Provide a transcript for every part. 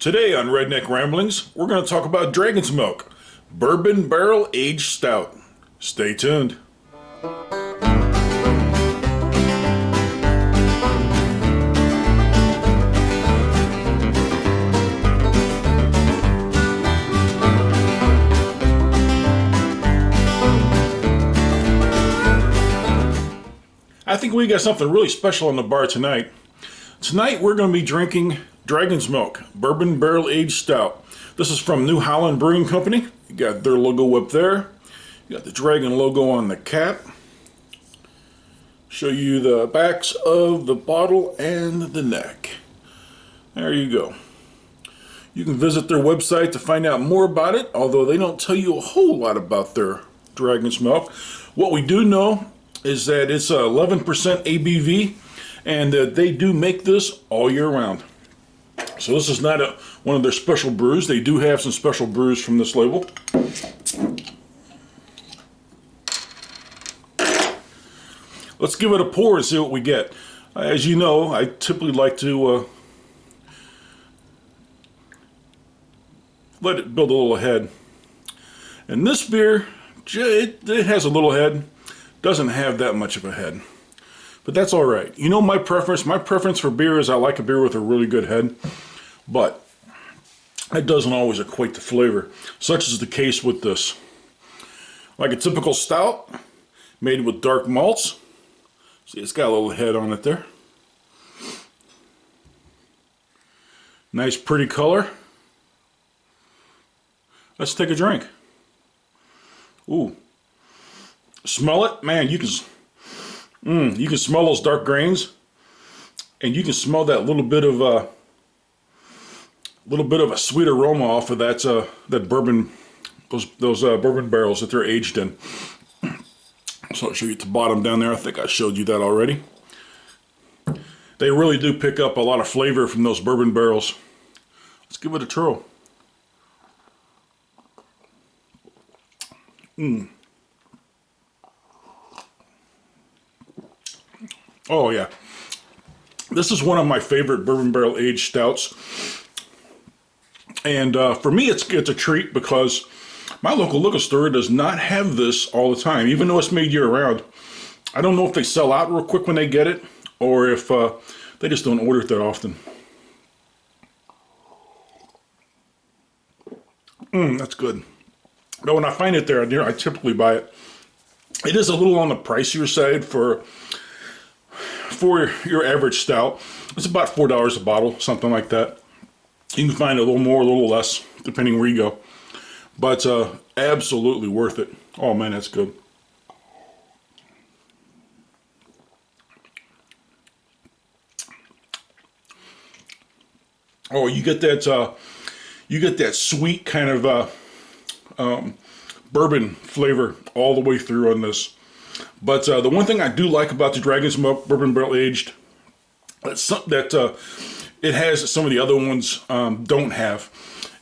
Today on Redneck Ramblings, we're going to talk about Dragon's Milk, Bourbon Barrel Aged Stout. Stay tuned. I think we got something really special on the bar tonight. Tonight we're going to be drinking Dragon's Milk, Bourbon Barrel Aged Stout. This is from New Holland Brewing Company. You got their logo up there. You got the dragon logo on the cap. Show you the backs of the bottle and the neck. There you go. You can visit their website to find out more about it, although they don't tell you a whole lot about their Dragon's Milk. What we do know is that it's 11% ABV, and they do make this all year round. So this is not one of their special brews. They do have some special brews from this label. Let's give it a pour and see what we get. As you know, I typically like to let it build a little head. And this beer, it has a little head. Doesn't have that much of a head, but that's all right. You know my preference. My preference for beer is I like a beer with a really good head, but it doesn't always equate to flavor. Such is the case with this. Like a typical stout, made with dark malts. See, it's got a little head on it there. Nice, pretty color. Let's take a drink. Ooh. Smell it, man. You can smell those dark grains, and you can smell that little bit of a sweet aroma off of that bourbon, those bourbon barrels that they're aged in. So I'll show you at the bottom down there. I think I showed you that already. They really do pick up a lot of flavor from those bourbon barrels. Let's give it a twirl. Oh yeah, this is one of my favorite bourbon barrel aged stouts, and for me it's a treat because my local liquor store does not have this all the time, even though it's made year round. I don't know if they sell out real quick when they get it, or if they just don't order it that often. That's good. But when I find it there, I typically buy it. It is a little on the pricier side for your average stout. It's about $4 a bottle, something like that. You can find a little more, a little less, depending where you go. But absolutely worth it. Oh man, that's good. Oh, you get that sweet kind of bourbon flavor all the way through on this. But the one thing I do like about the Dragon's Milk Bourbon Barrel Aged, that it has some of the other ones don't have,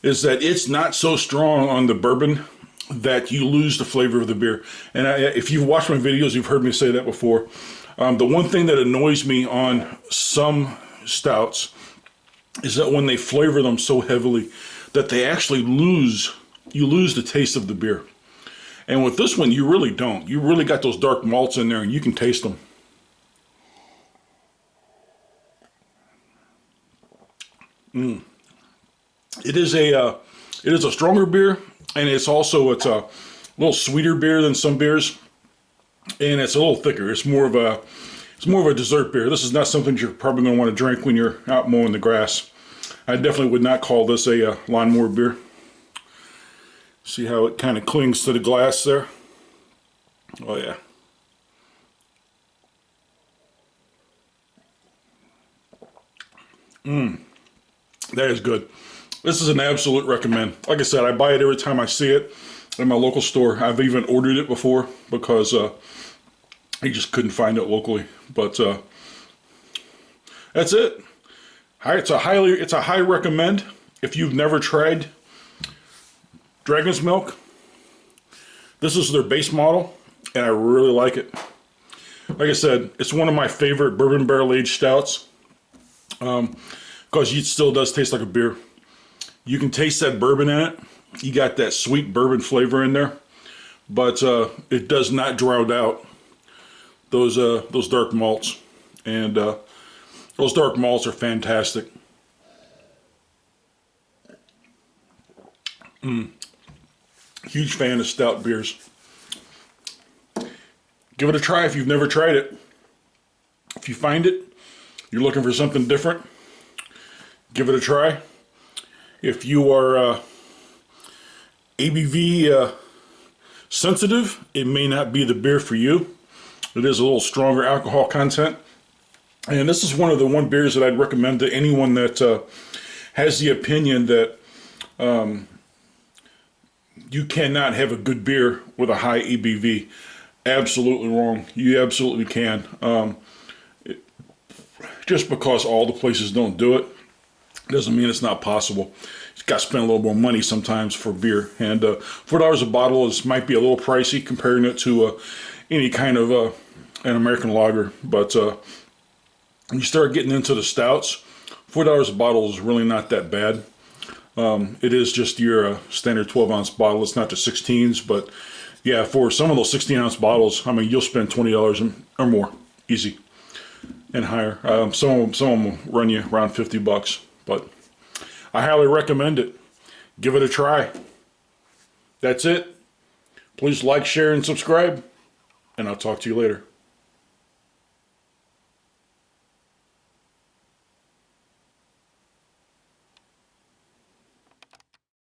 is that it's not so strong on the bourbon that you lose the flavor of the beer. And if you've watched my videos, you've heard me say that before. The one thing that annoys me on some stouts is that when they flavor them so heavily that they actually you lose the taste of the beer. And with this one, you really don't. You really got those dark malts in there, and you can taste them. It is a stronger beer, and it's a little sweeter beer than some beers, and it's a little thicker. It's more of a dessert beer. This is not something you're probably going to want to drink when you're out mowing the grass. I definitely would not call this a lawnmower beer. See how it kind of clings to the glass there? Oh yeah. That is good. This is an absolute recommend. Like I said, I buy it every time I see it in my local store. I've even ordered it before because I just couldn't find it locally. But that's it. It's a high recommend if you've never tried Dragon's Milk. This is their base model, and I really like it. Like I said, it's one of my favorite bourbon barrel aged stouts because it still does taste like a beer. You can taste that bourbon in it. You got that sweet bourbon flavor in there, but it does not drown out those dark malts, and those dark malts are fantastic. Huge fan of stout beers. Give it a try if you've never tried it. If you find it, you're looking for something different, give it a try. If you are ABV sensitive, it may not be the beer for you. It is a little stronger alcohol content. And this is one of the beers that I'd recommend to anyone that has the opinion that you cannot have a good beer with a high ABV. Absolutely wrong. You absolutely can. Just because all the places don't do it doesn't mean it's not possible. You've got to spend a little more money sometimes for beer. And $4 a bottle might be a little pricey comparing it to any kind of an American lager. But when you start getting into the stouts, $4 a bottle is really not that bad. It is just your standard 12-ounce bottle. It's not the 16s, but yeah, for some of those 16-ounce bottles, I mean, you'll spend $20 or more, easy, and higher. Some of them will run you around $50, but I highly recommend it. Give it a try. That's it. Please like, share, and subscribe, and I'll talk to you later.